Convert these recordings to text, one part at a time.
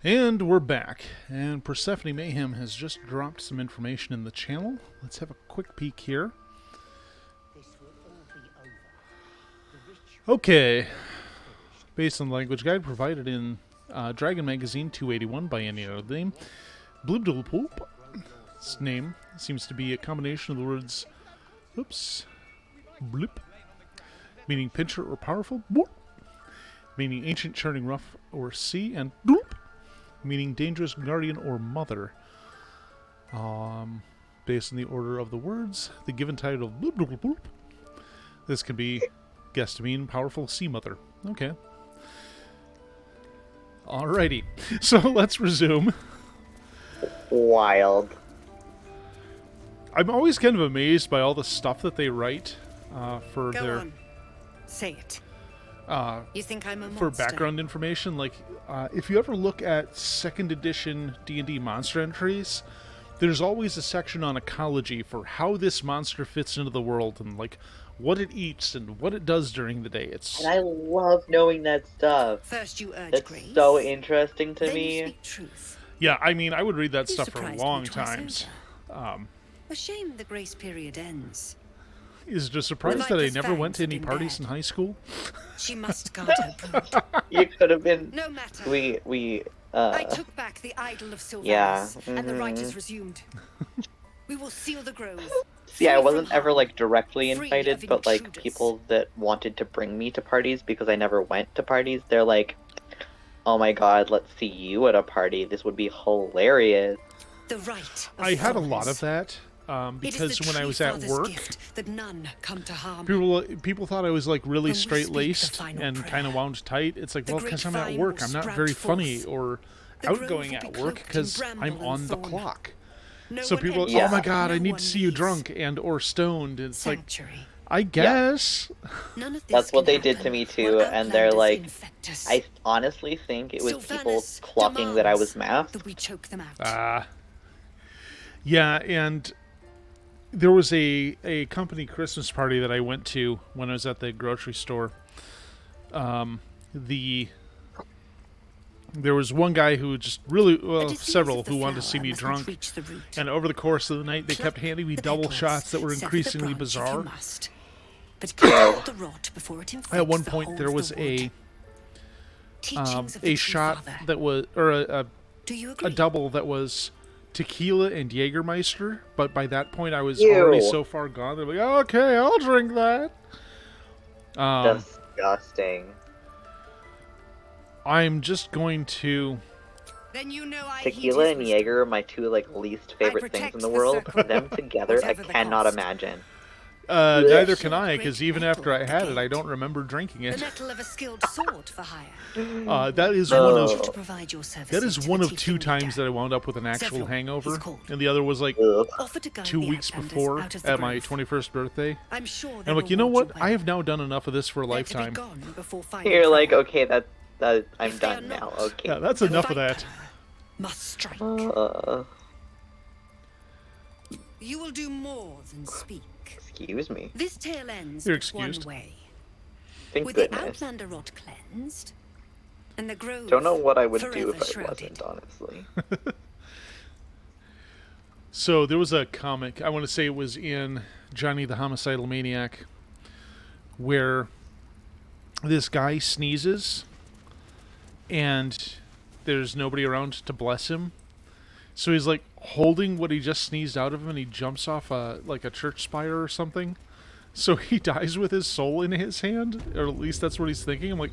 And we're back, and Persephone Mayhem has just dropped some information in the channel. Let's have a quick peek here. Okay, based on the language guide provided in Dragon Magazine 281 by any other name, Bloop. Its name seems to be a combination of the words, bloop, meaning pincher or powerful, boop, meaning ancient, churning, rough, or sea, and bloop, meaning dangerous, guardian, or mother. Based on the order of the words, the given title of bloop, bloop, bloop. This can be guessed to mean powerful sea mother. Okay. Alrighty. So let's resume. Wild. I'm always kind of amazed by all the stuff that they write for Go their on. Say it. You think I'm a for monster? background information. Like, if you ever look at second edition D&D monster entries, there's always a section on ecology for how this monster fits into the world and like what it eats and what it does during the day. It's And I love knowing that stuff. First you urge That's grace. so interesting to then you me. speak truth. yeah. I mean, I would read that You stuff for surprised long me twice times. A shame the grace period ends. Is just surprised that I never went to any parties in high school. She must guard her brood. You could have been. No matter. We. I took back the idol of Sylvanus, Yeah, and the rite is resumed. We will seal the grove. See, I free wasn't from ever harm, like directly free invited, of but like intruders. people that wanted to bring me to parties because I never went to parties. They're like, "Oh my God, let's see you at a party. This would be hilarious." The rite of I had a lot Thoris. of that It is because the when I tree was at father's work, gift that none come to harm. people thought I was like really When we speak the straight-laced final and kind of prayer, wound tight. It's like, the well, great because I'm at vine work, will I'm not sprout very funny forth. or The grove outgoing will be at work cloaked in because I'm bramble on and the thorn. clock. No So one people, enters, oh my Yeah. God, no I need one to see you leaves. drunk and or stoned. It's like, Sanctuary. I guess. None of this That's what can they did to happen me too, while and they're outlanders like, infect us. I honestly think it was people Sylvanus clocking that I was demands masked. that we choke them out. Yeah, and there was a company Christmas party that I went to when I was at the grocery store. There was one guy who just really, A well, disease several of the who wanted to flower see me must not drunk. reach the root. And over the course of the night, they Pluck kept handing me the double petals, shots that were sever the increasingly branch if you bizarre. must. But cut out the rot before it infects At one the point, whole there of was the wood. Teachings of the a true shot father. that was, or Do you a agree? double that was tequila and Jägermeister. But by that point, I was Ew. already so far gone. They're like, okay, I'll drink that. Disgusting. I'm just going to. Then you know I Tequila heed and his Jaeger are my two like least favorite things protect in the the world. circle, Them together, I whatever the cannot cost. imagine. Neither can Shield I, because great even metal after I at the had it, I gate. don't remember drinking The it. metal of a skilled sword for hire. That is No. one I want you of to provide your services that is to one the of two tiefling times leader. that I wound up with an actual Several, hangover, he's called. and the other was like Ugh. Offer to guide 2 the weeks outlanders before out of the at my grove. 21st birthday. I'm sure And they I'm like, will you know reward what? well. I have now done enough of this for a They're to be lifetime. gone before final You're like, prayer. okay, that I'm If they are done now. not, Okay. Yeah, that's the enough of that. viper Must strike. Uh, You will do more than speak. excuse me. This tale ends You're but one excused. way. Thank With the goodness. outlander rot cleansed, and the grove Don't know what I would do forever if I shrouded. wasn't, honestly. So there was a comic, I want to say it was in Johnny the Homicidal Maniac, where this guy sneezes and there's nobody around to bless him. So he's like holding what he just sneezed out of him and he jumps off like a church spire or something. So he dies with his soul in his hand, or at least that's what he's thinking. I'm like,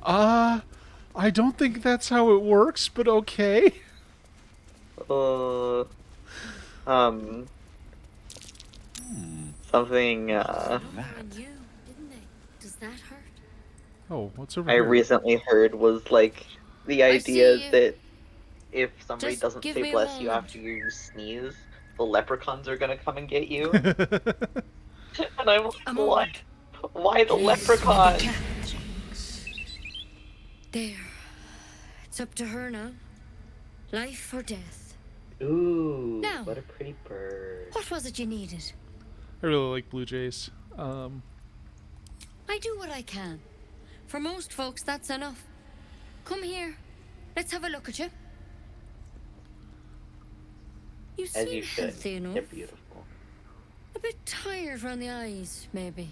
I don't think that's how it works, but okay. Something, On you, didn't they? Does that hurt? Oh, what's over I here? recently heard was like the I idea see you. that if somebody Just doesn't give say me a bless you moment. after you sneeze, the leprechauns are gonna come and get you. And I'm like, A what? moment. Why the leprechauns? There. It's up to her now. Life or death. Ooh, Now. what a pretty bird. What was it you needed? I really like Blue Jays. I do what I can. For most folks, that's enough. Come here. let's have a look at you. You As seem you should. healthy enough. They're beautiful. A bit tired around the eyes, maybe.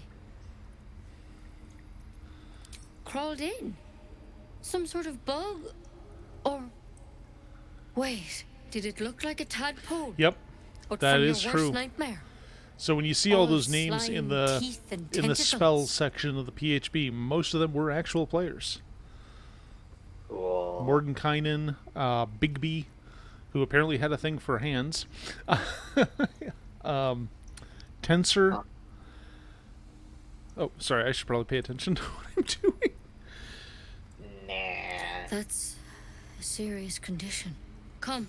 Crawled in? Some sort of bug? Or... Wait, did it look like a tadpole? Yep, But that from is your true. worst nightmare? So when you see all All those names in slime, the teeth, and in the tentacles. spells section of the PHB, most of them were actual players. Cool. Mordenkainen, Bigby, who apparently had a thing for hands. Tensor. Oh, sorry, I should probably pay attention to what I'm doing. Nah. That's a serious condition. Come,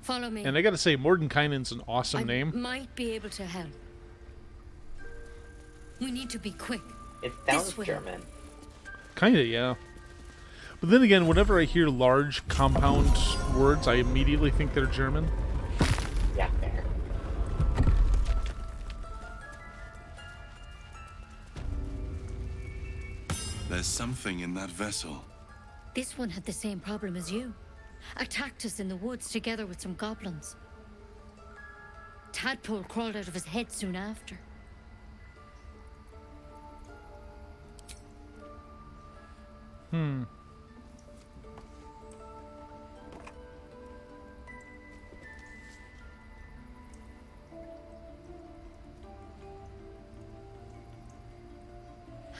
follow me. And I gotta say, Mordenkainen's an awesome I name. might be able to help. We need to be quick. It sounds This way. German. Kinda, yeah. But then again, whenever I hear large compound words, I immediately think they're German. Yeah, fair. There's something in that vessel. This one had the same problem as you. Attacked us in the woods together with some goblins. Tadpole crawled out of his head soon after.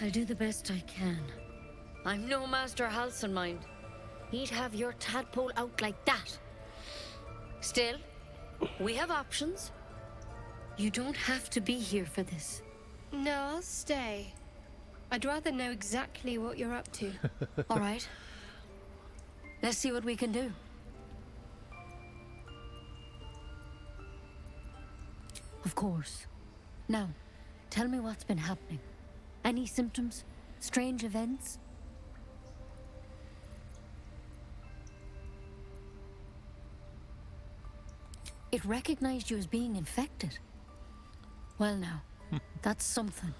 I'll do the best I can. I'm no Master Halson, mind. He'd have your tadpole out like that. Still, we have options. You don't have to be here for this. No, I'll stay. I'd rather know exactly what you're up to. All right. Let's see what we can do. Of course. Now, tell me what's been happening. Any symptoms? Strange events? It recognized you as being infected. Well now, that's something.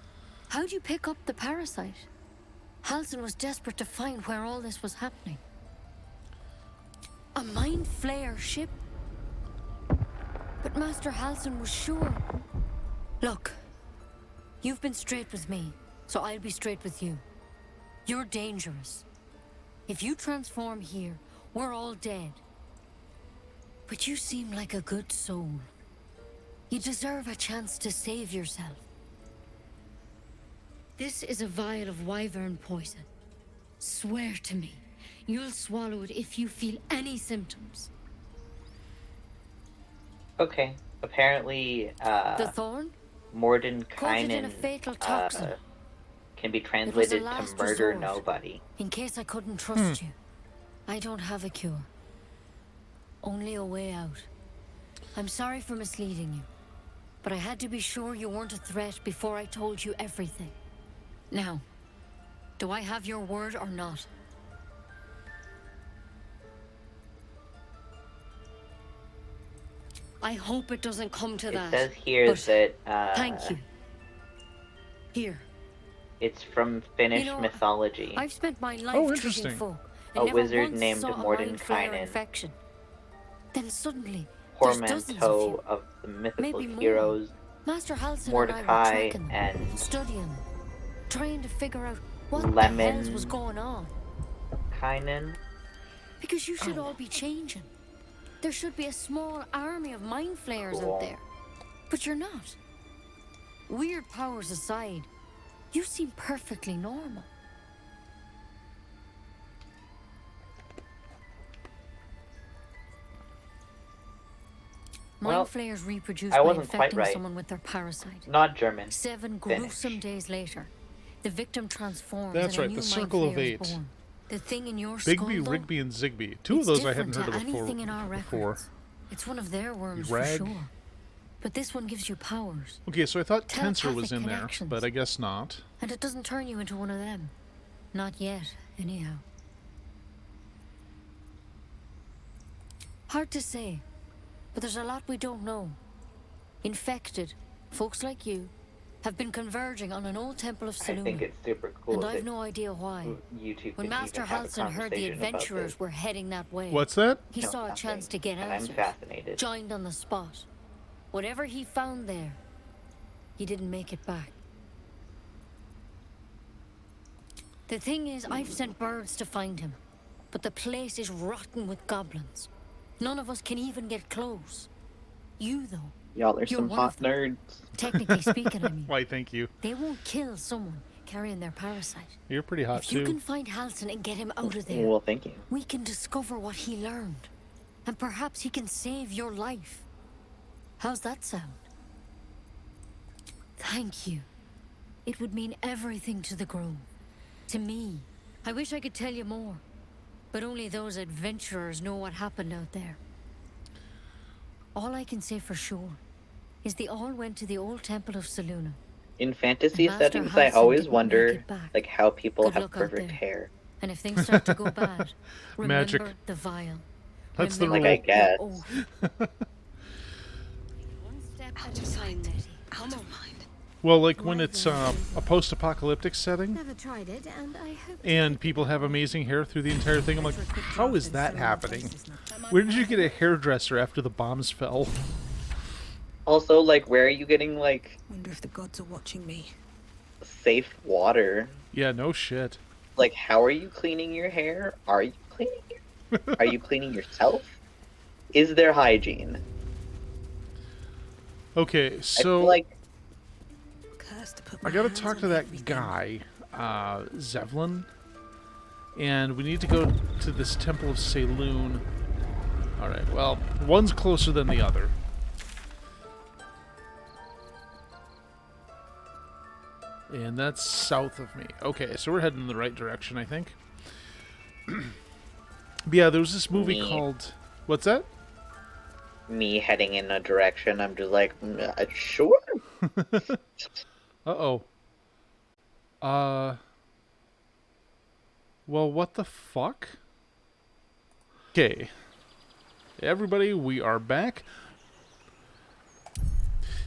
How'd you pick up the parasite? Halson was desperate to find where all this was happening. A mind flayer ship? But Master Halson was sure. Look, you've been straight with me, so I'll be straight with you. You're dangerous. If you transform here, we're all dead. But you seem like a good soul. You deserve a chance to save yourself. This is a vial of wyvern poison. Swear to me, you'll swallow it if you feel any symptoms. Okay. Apparently, The thorn? Coated in a Mordenkainen fatal toxin. can be It was a translated to last murder resort. nobody. In case I couldn't trust you. I don't have a cure. Only a way out. I'm sorry for misleading you, but I had to be sure you weren't a threat before I told you everything. Now, do I have your word or not? I hope it doesn't come to It that. says here but that thank you. Here. it's from Finnish You know, mythology. I've spent my life Oh, treating interesting. folk A and never wizard once named saw a mind flayer Mordenkainen. infection. Then suddenly, there's dozens of Portmanteau you. of the mythical Maybe more. heroes Master Halson and I Mordecai were tracking them, and studying them, trying to figure out what Lemon. the hells was going on. Kainen. Because you should all be changing. There should be a small army of mind flayers Cool. out there. But you're not. Weird powers aside, you seem perfectly normal. Well, Mind flayers reproduce I by wasn't quite infecting right. someone with their parasite. Not German. 7 Finnish. gruesome days later, the victim transforms That's and a right, new the mind Circle of flayer is 8. born. The thing in your skull, Bigby, though, Rigby, and Zigby. Two of it's those I different hadn't heard to of anything in our before. records. It's one of their worms Rag. for sure. But this one gives you powers, Okay, so I thought Tensor was Telepathic in there, connections. but I guess not. and it doesn't turn you into one of them. Not yet, anyhow. Hard to say, but there's a lot we don't know. Infected, folks like you, have been converging on an old temple of I think Selûne, it's super cool and that I've no idea why. you two When can Master even have a Halsin heard the conversation about adventurers this. were heading that way, What's that? he No, saw a nothing. chance to get And answers. I'm fascinated. Joined on the spot. Whatever he found there, he didn't make it back. The thing is, I've sent birds to find him, but the place is rotten with goblins. None of us can even get close. You, though, Y'all are You're some one hot of them. nerds. technically speaking, I mean, Why, thank you. they won't kill someone carrying their parasite. You're pretty hot, If you too. can find Halsin and get him out of there, Well, thank you. we can discover what he learned. And perhaps he can save your life. How's that sound? Thank you. It would mean everything to the Grove. To me. I wish I could tell you more. But only those adventurers know what happened out there. All I can say for sure is they all went to the old temple of Selûne. In fantasy Master settings, I Halsin always didn't wonder, make it back. like, how people Good have luck out perfect there. hair. And if things start to go bad, remember Magic. the vial. That's the Remember Like, I rule. guess. your oath. One step at a time, Nettie. Come on. Well, like when it's a post-apocalyptic setting, Never tried it, and I hope. and people have amazing hair through the entire thing, I'm like, how is that happening? Where did you get a hairdresser after the bombs fell? Also, like, where are you getting, like, Wonder if the gods are watching me. safe water? Yeah, no shit. Like, how are you cleaning your hair? Are you cleaning Are you cleaning yourself? Is there hygiene? Okay, I feel so like Cursed to put I my gotta hands talk on to that everything. guy, Zevlin, and we need to go to this Temple of Selûne. Alright, well, one's closer than the other. And that's south of me. Okay, so we're heading in the right direction, I think. But yeah, there was this movie Me. called... What's that? me heading in a direction, I'm just like, sure. Uh-oh. Well, what the fuck? Okay. Everybody, we are back.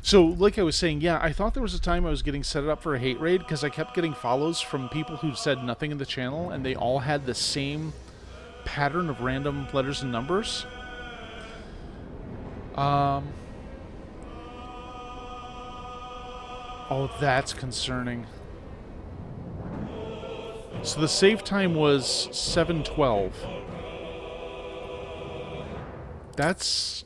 So, like I was saying, yeah, I thought there was a time I was getting set up for a hate raid because I kept getting follows from people who said nothing in the channel, and they all had the same pattern of random letters and numbers. Oh, that's concerning. So the save time was 7:12. That's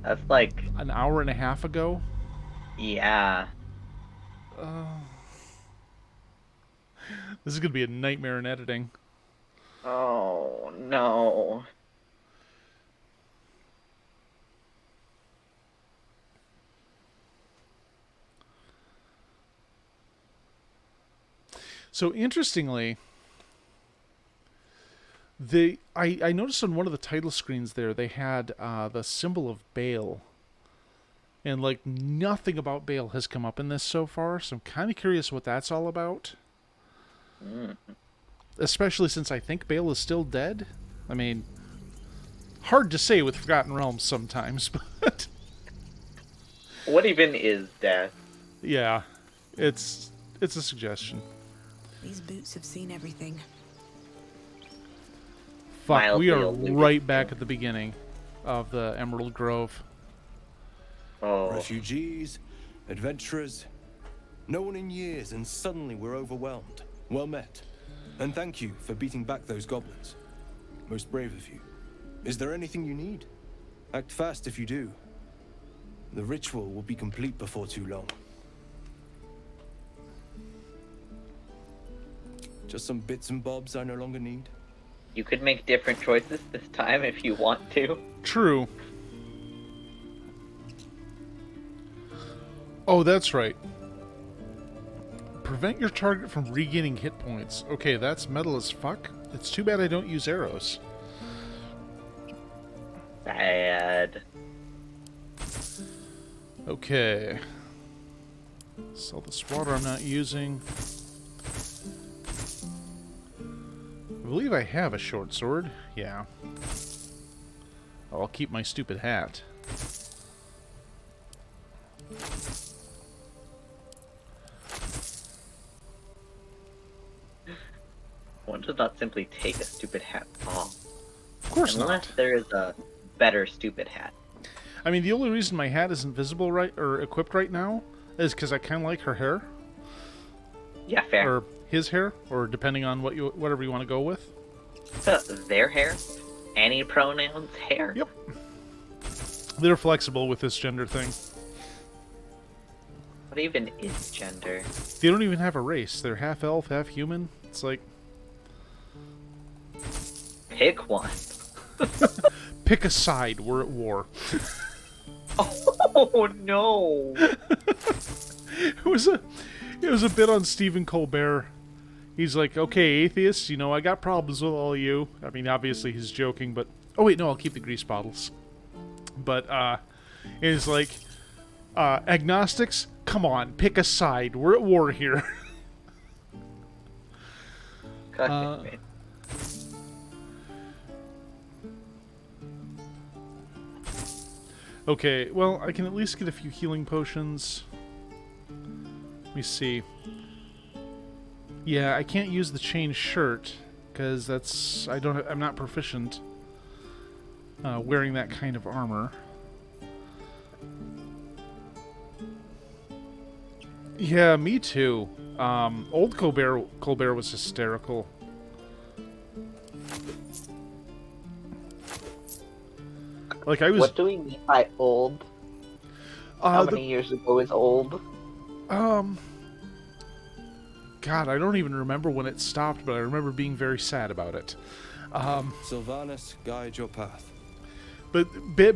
That's like, an hour and a half ago. yeah. This is going to be a nightmare in editing. Oh, no. So interestingly, I noticed on one of the title screens there they had the symbol of Baal, and like nothing about Baal has come up in this so far. So I'm kind of curious what that's all about. Especially since I think Baal is still dead. I mean, hard to say with Forgotten Realms sometimes, but What even is death? yeah, it's a suggestion. These boots have seen everything. Fuck, we Mildly are alluded right back to. at the beginning of the Emerald Grove. Oh, Refugees, adventurers, no one in years, and suddenly we're overwhelmed. Well met. And thank you for beating back those goblins. Most brave of you. Is there anything you need? Act fast if you do. The ritual will be complete before too long. Just some bits and bobs I no longer need. you could make different choices this time if you want to. True. Oh, that's right. Prevent your target from regaining hit points. Okay, that's metal as fuck. It's too bad I don't use arrows. Bad. Okay. Sell this water I'm not using. I believe I have a short sword. Yeah. Oh, I'll keep my stupid hat. does not simply take a stupid hat off. Of course Unless not. there is a better stupid hat. I mean, the only reason my hat isn't visible right or equipped right now is because I kind of like her hair. Yeah, fair. Or his hair, or depending on whatever you want to go with. Their hair? Any pronouns? Hair? Yep. They're flexible with this gender thing. What even is gender? They don't even have a race. They're half elf, half human. It's like... Pick one. Pick a side. We're at war. Oh no! It was a bit on Stephen Colbert. He's like, okay, atheists, you know, I got problems with all of you. I mean, obviously he's joking, but... Oh, wait, no, I'll keep the grease bottles. But, it's like, agnostics, come on, pick a side. We're at war here. God damn it. Okay, well, I can at least get a few healing potions. Let me see. Yeah, I can't use the chain shirt because I'm not proficient wearing that kind of armor. Yeah, me too. Old Colbert was hysterical. Like I was. What do we mean by old? How many years ago is old? God, I don't even remember when it stopped, but I remember being very sad about it. Sylvanas, guide your path. But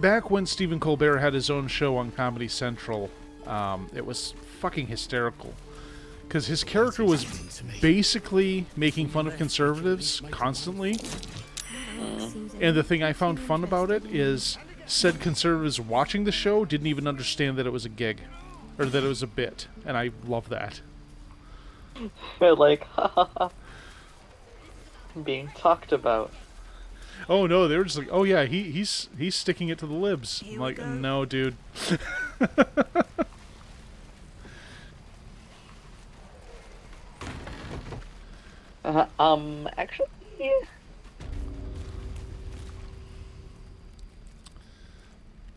back when Stephen Colbert had his own show on Comedy Central, it was fucking hysterical. Because his character was basically making fun of conservatives constantly. And the thing I found fun about it is said conservatives watching the show didn't even understand that it was a gig. Or that it was a bit. And I love that. They're like, ha ha ha. Being talked about. Oh no, they were just like, oh yeah, he's sticking it to the libs. I'm like, no, dude. Actually,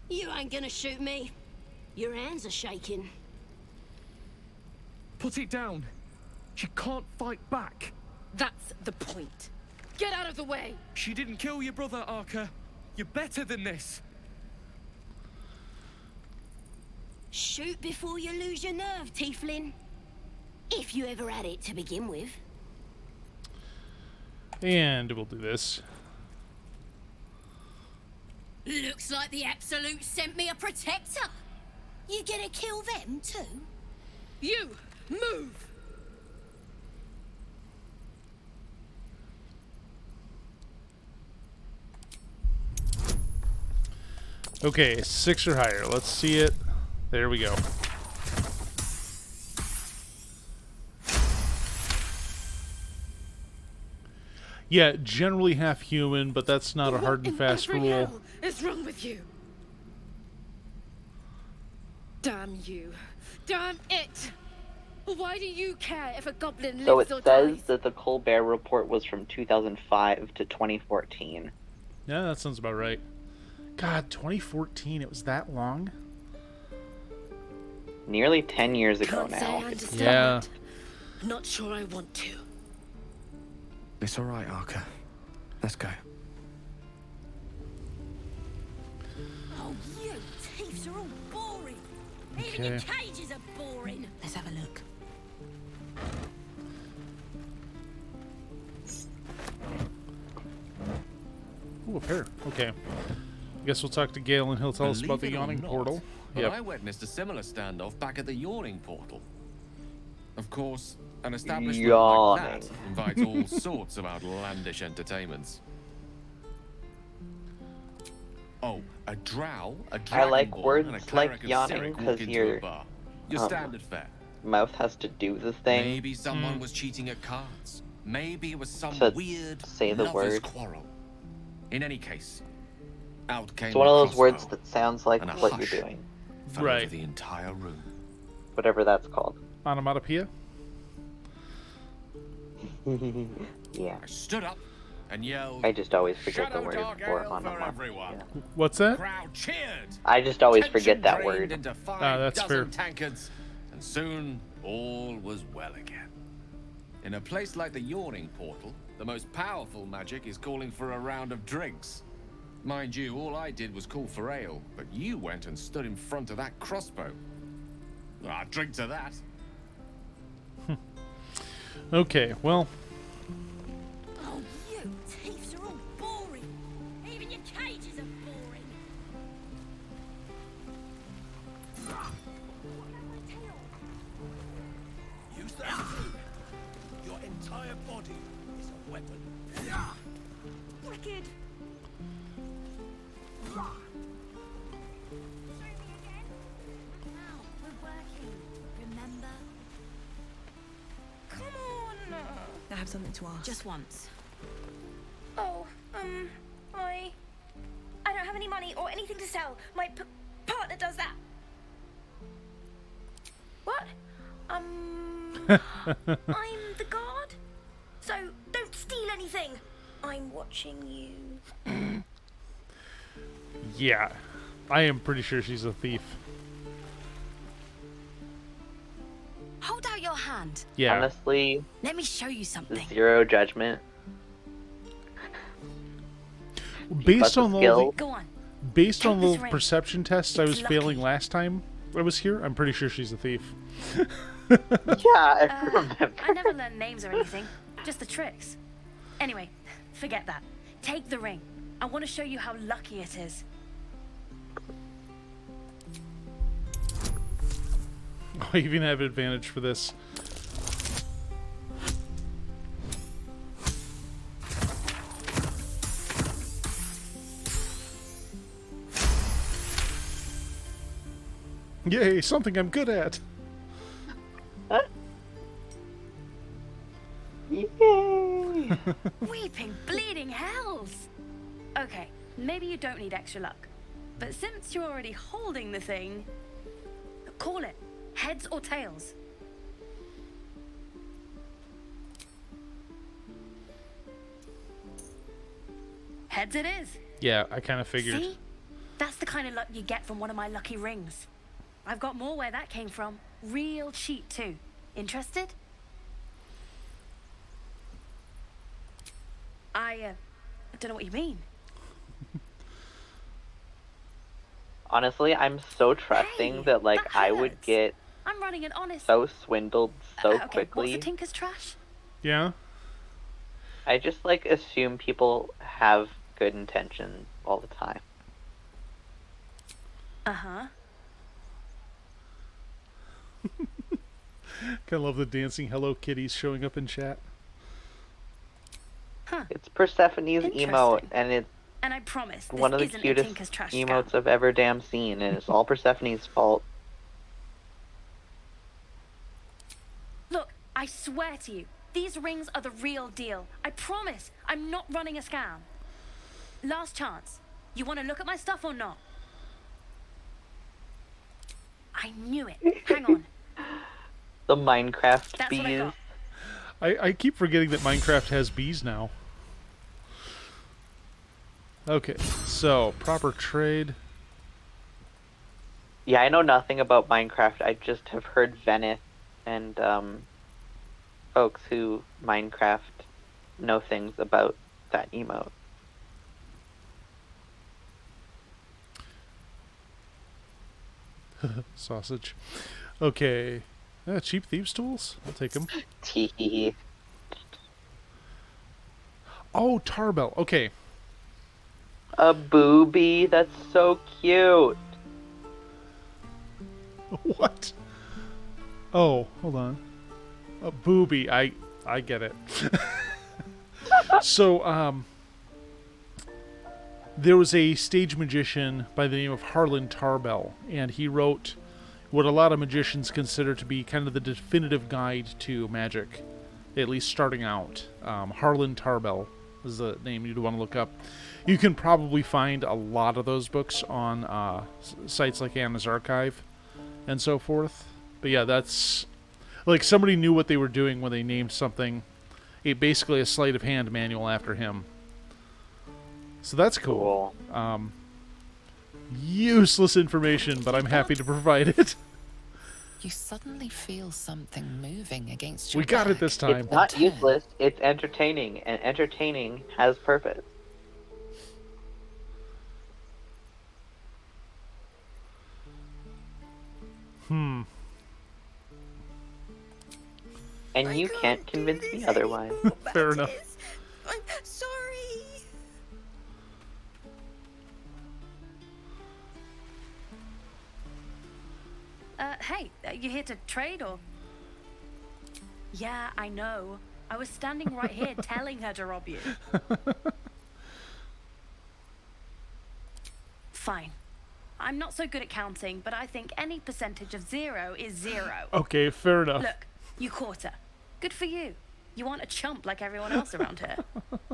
You ain't gonna shoot me. Your hands are shaking. Put it down. She can't fight back. That's the point. Get out of the way! She didn't kill your brother, Arca. You're better than this. Shoot before you lose your nerve, Tiefling. If you ever had it to begin with. And we'll do this. Looks like the Absolute sent me a protector. You gonna kill them too? You! Move! Okay, 6 or higher. Let's see it. There we go. Yeah, generally half human, but that's not a hard and fast What in rule. every hell is wrong with you? Damn you. Damn it! Why do you care if a goblin lives so or it says dies? that the Colbert Report was from 2005 to 2014. Yeah, that sounds about right. God, 2014, it was that long? Nearly 10 years ago Can't say I now. understand. Yeah. Not sure I want to. It's all right, Arca. Let's go. Oh, you thieves are all boring. Even Okay. your cages are boring. Let's have a look. Ooh, a pair. Okay. I guess we'll talk to Gale and he'll tell us about the Believe it or yawning not, portal. But Yep. I witnessed a similar standoff back at the yawning portal. Of course, an establishment like that Yawning. invites all sorts of outlandish entertainments. Oh, a drow, a dragonborn, like and a words cleric like of yawning Cyric 'cause walk into you're, a bar. Your um, standard fare. Mouth has to do the thing. Maybe someone was cheating at cards. Maybe it was some To weird say the lover's word. quarrel. In any case, out came It's one the of those words crossbow, that sounds like and a what hush you're doing. fell Right. over the entire room. Whatever that's called. Onomatopoeia? Yeah. I stood up and yelled, I just always forget the "Shadow word Dark for Ale on the for map. everyone." Yeah. What's The that? crowd cheered. I just always Tension forget that drained word. into that's 5 fair. dozen tankards, and soon all was well again. In a place like the Yawning Portal, the most powerful magic is calling for a round of drinks. Mind you, all I did was call for ale, but you went and stood in front of that crossbow. Ah, drink to that. Okay, well, Oh, you thieves are all boring. Even your cages are boring. Use that food. Your entire body is a weapon. Wicked. We're working, remember? Come on. I have something to ask. Just once. Oh, I don't have any money or anything to sell. My partner does that. What? I'm the guard. So don't steal anything. I'm watching you. yeah. I am pretty sure she's a thief. Hold out your hand. Yeah. Honestly, Let me show you something. zero judgment. Based on all Go on. based on Take this the ring. perception tests I It's was failing lucky. last time I was here, I'm pretty sure she's a thief. Yeah, I remember. I never learned names or anything, just the tricks. Anyway, forget that. Take the ring. I want to show you how lucky it is. I even have advantage for this. Yay, something I'm good at. Yay! Weeping, bleeding hells! Okay, maybe you don't need extra luck. But since you're already holding the thing, call it. Heads or tails. Heads it is. Yeah, I kind of figured. See? That's the kind of luck you get from one of my lucky rings. I've got more where that came from. Real cheap too. Interested? I don't know what you mean. Honestly, I'm so trusting Hey, that like that I would hurts. get I'm running an honest. so swindled so okay, quickly. What's the Tinker's trash? Yeah? I just like assume people have good intentions all the time. Uh-huh. Kind of love the dancing Hello Kitties showing up in chat. Huh. It's Persephone's emote, Interesting. and it's And I promise this one of the isn't a cutest Tinker's trash emotes scam. I've ever damn seen, and it's all Persephone's fault. Look, I swear to you, these rings are the real deal. I promise, I'm not running a scam. Last chance. You want to look at my stuff or not? I knew it. Hang on. The Minecraft That's what I bees. got. I keep forgetting that Minecraft has bees now. Okay, so proper trade. Yeah, I know nothing about Minecraft. I just have heard Venice and folks who Minecraft know things about that emote. Sausage. Okay. Cheap thieves' tools? I'll take them. Tee. Oh, Tarbell. Okay. A booby? That's so cute. What? Oh, hold on. A booby. I get it. So, there was a stage magician by the name of Harlan Tarbell, and he wrote what a lot of magicians consider to be kind of the definitive guide to magic, at least starting out. Harlan Tarbell is the name you'd want to look up. You can probably find a lot of those books on sites like Anna's Archive and so forth. But yeah, that's like somebody knew what they were doing when they named something basically a sleight of hand manual after him. So that's cool. Useless information, but I'm happy to provide it. You suddenly feel something moving against your We got it back. this time. It's not useless, it's entertaining, and entertaining has purpose. And you can't convince me otherwise. Fair enough. I'm sorry. Hey, you here to trade or? Yeah, I know. I was standing right here telling her to rob you. Fine. I'm not so good at counting, but I think any percentage of 0 is 0. Okay, fair enough. Look, you caught her. Good for you. You aren't a chump like everyone else around here.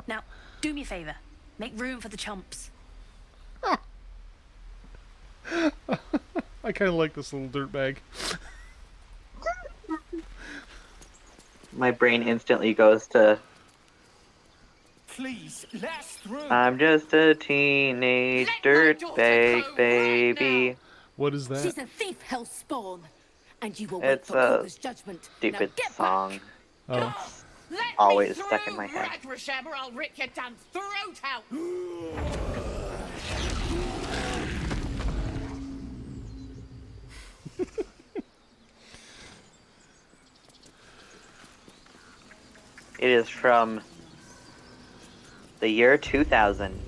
Now, do me a favor. Make room for the chumps. I kind of like this little dirtbag. My brain instantly goes to... Please, let us through. I'm just a teenage dirtbag baby. What is that? She's a thief, hellspawn. And you will wait It's for a Corvus' judgment. stupid now get song. Oh. Always stuck in my head. Ragrasham, or I'll rip your damn throat out. It is from the year 2000.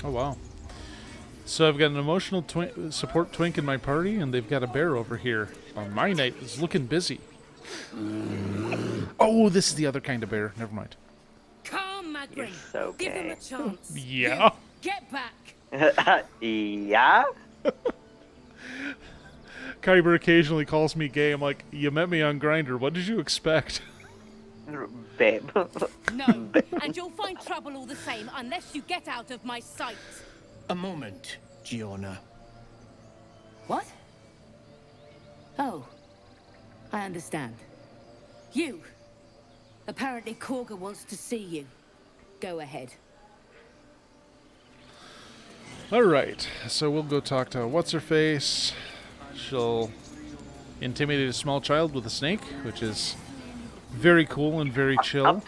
Oh, wow. So I've got an emotional support twink in my party, and they've got a bear over here. My night is looking busy. Oh, this is the other kind of bear. Never mind. Come, Magrin. So Give him gay. a chance. Yeah. Get back. Yeah? Kyber occasionally calls me gay. I'm like, you met me on Grindr. What did you expect? Babe. No, and you'll find trouble all the same unless you get out of my sight. A moment, Giorna. What? Oh, I understand. You. Apparently Korga wants to see you. Go ahead. Alright, so we'll go talk to What's-Her-Face. She'll intimidate a small child with a snake, which is very cool and very chill.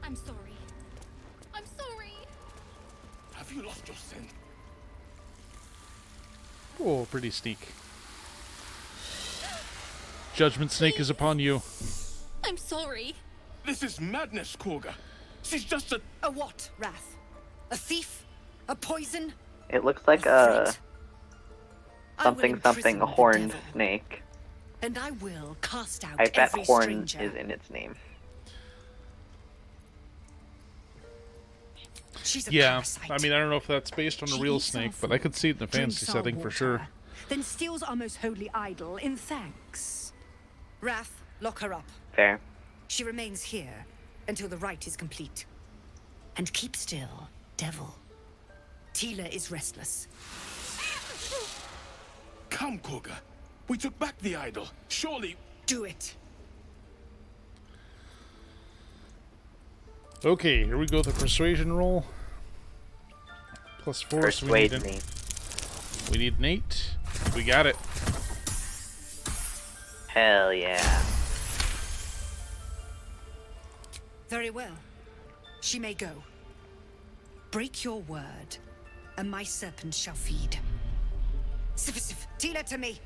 I'm sorry. I'm sorry. Have you lost your scent? Oh, pretty sneak. Judgment Snake is upon you. I'm sorry. This is madness, Korga. She's just a... A what, Wrath? A thief? A poison? It looks like a a threat? I will something imprison the horned devil, snake. And I will cast out I bet every horn stranger. is in its name. She's a Yeah, parasite. I mean, I don't know if that's based on a She real eats snake, our but I could see it in the drinks fantasy our setting for water, sure. Then steals our most holy idol in thanks. Wrath, lock her up. Fair. She remains here until the rite is complete. And keep still, devil. Tila is restless. Come, Korga. We took back the idol. Surely... Do it. Okay, here we go. The persuasion roll. +4, so we Persuade need, me. we need an 8. We got it. Hell yeah. Very well. She may go. Break your word, and my serpent shall feed. Sif, Tila to me.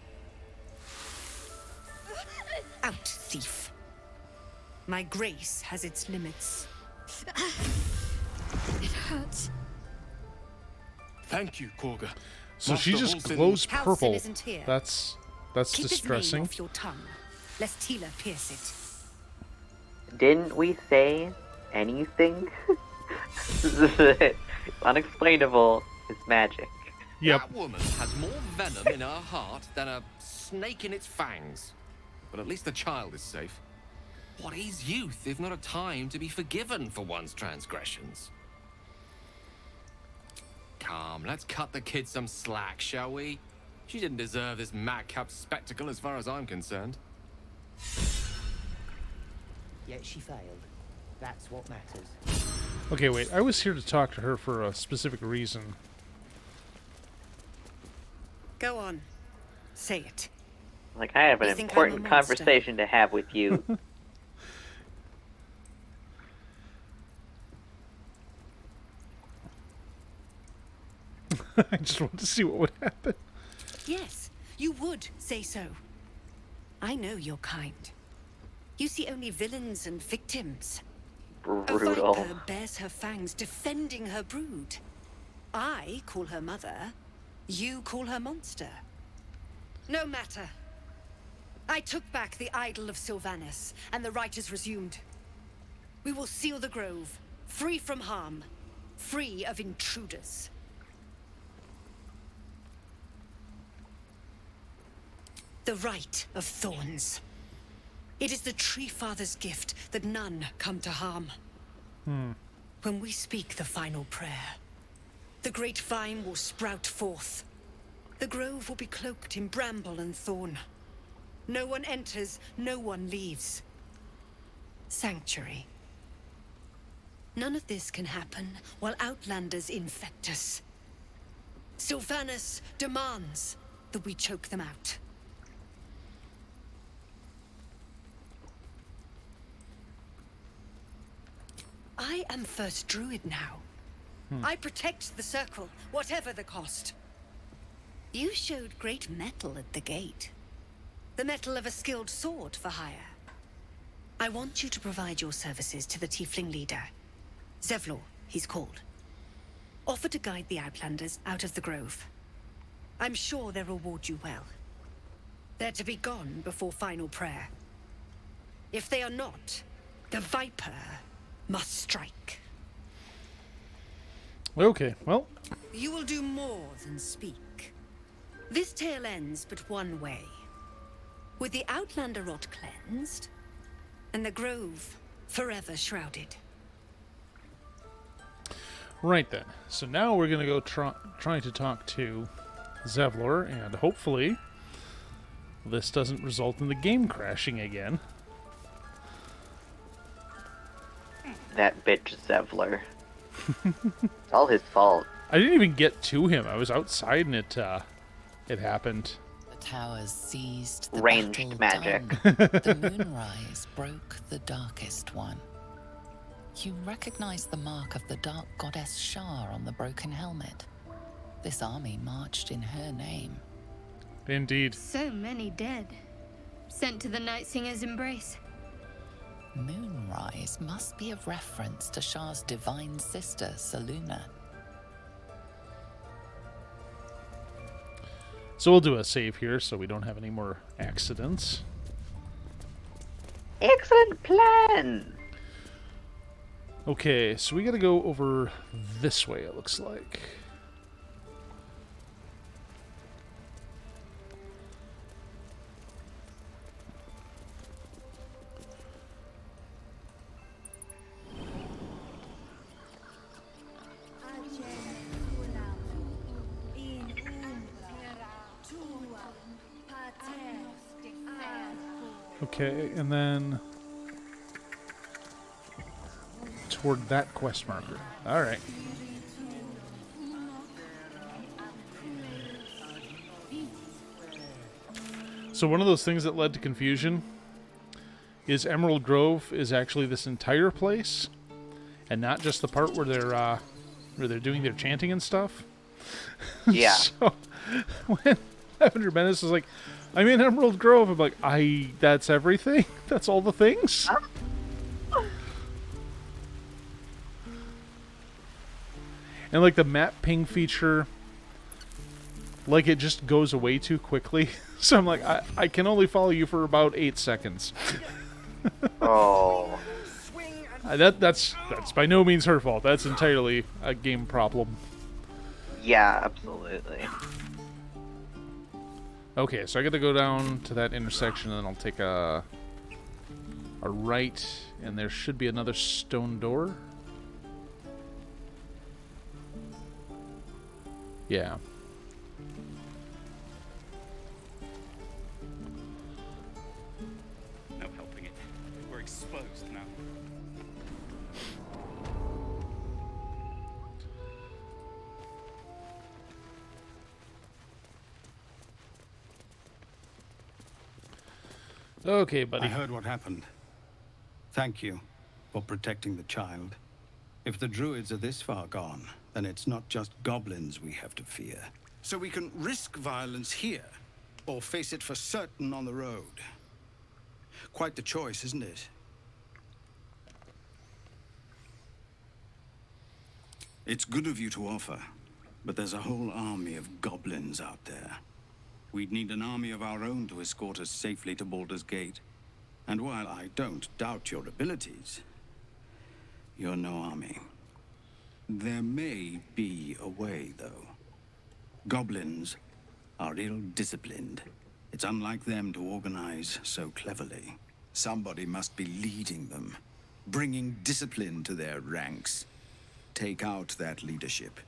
Out, thief. My grace has its limits. It hurts. Thank you, Korga. So she Master just Halsin- glows Halsin purple. isn't here. That's Keep his name distressing. off your tongue, lest Tila pierce it. Didn't we say anything? Unexplainable is magic. Yep. That woman has more venom in her heart than a snake in its fangs. But at least the child is safe. What is youth if not a time to be forgiven for one's transgressions? calm. Let's cut the kid some slack, shall we? She didn't deserve this madcap spectacle as far as I'm concerned. Yet she failed. That's what matters. Okay, wait. I was here to talk to her for a specific reason. Go on. Say it. Like, I have an You think I'm important a monster? conversation to have with you. I just wanted to see what would happen. Yes, you would say so. I know your kind. You see only villains and victims. A Brutal. viper bears her fangs defending her brood. I call her mother. You call her monster. No matter. I took back the idol of Sylvanus, and the rite is resumed. We will seal the grove, free from harm, free of intruders. The rite of thorns. It is the Tree Father's gift that none come to harm. When we speak the final prayer, the great vine will sprout forth. The grove will be cloaked in bramble and thorn. No one enters, no one leaves. Sanctuary. None of this can happen while outlanders infect us. Sylvanus demands that we choke them out. I am First Druid now. I protect the Circle, whatever the cost. You showed great mettle at the gate. The mettle of a skilled sword for hire. I want you to provide your services to the Tiefling leader. Zevlor, he's called. Offer to guide the Outlanders out of the grove. I'm sure they'll reward you well. They're to be gone before final prayer. If they are not, the Viper must strike. Okay, well. You will do more than speak. This tale ends but one way. With the Outlander rot cleansed, and the grove forever shrouded. Right then. So now we're going to go trying to talk to Zevlor, and hopefully this doesn't result in the game crashing again. That bitch Zevlor. It's all his fault. I didn't even get to him. I was outside and it happened. The towers seized, the Ranged battle magic. done. The moonrise broke the darkest one. You recognize the mark of the dark goddess Shar on the broken helmet. This army marched in her name. Indeed. So many dead. Sent to the Night Singer's embrace. Moonrise must be a reference to Shar's divine sister, Saluna. So we'll do a save here so we don't have any more accidents. Excellent plan! Okay, so we gotta go over this way, it looks like. Okay, and then toward that quest marker. Alright. So one of those things that led to confusion is Emerald Grove is actually this entire place, and not just the part where they're doing their chanting and stuff. Yeah. So when Lavender Menace was like, I'm in Emerald Grove, I'm like, that's everything? That's all the things? And like the map ping feature, like it just goes away too quickly. So I'm like, I can only follow you for about 8 seconds. Oh. That's by no means her fault. That's entirely a game problem. Yeah, absolutely. Okay, so I got to go down to that intersection, and then I'll take a right, and there should be another stone door. Yeah. No helping it. We're exposed now. Okay, buddy. I heard what happened. Thank you for protecting the child. If the druids are this far gone, then it's not just goblins we have to fear. So we can risk violence here, or face it for certain on the road. Quite the choice, isn't it? It's good of you to offer, but there's a whole army of goblins out there. We'd need an army of our own to escort us safely to Baldur's Gate. And while I don't doubt your abilities, you're no army. There may be a way, though. Goblins are ill-disciplined. It's unlike them to organize so cleverly. Somebody must be leading them, bringing discipline to their ranks. Take out that leadership,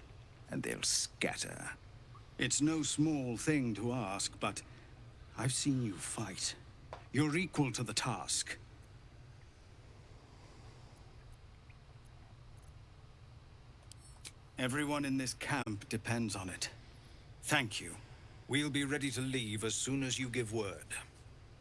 and they'll scatter. It's no small thing to ask, but I've seen you fight. You're equal to the task. Everyone in this camp depends on it. Thank you. We'll be ready to leave as soon as you give word.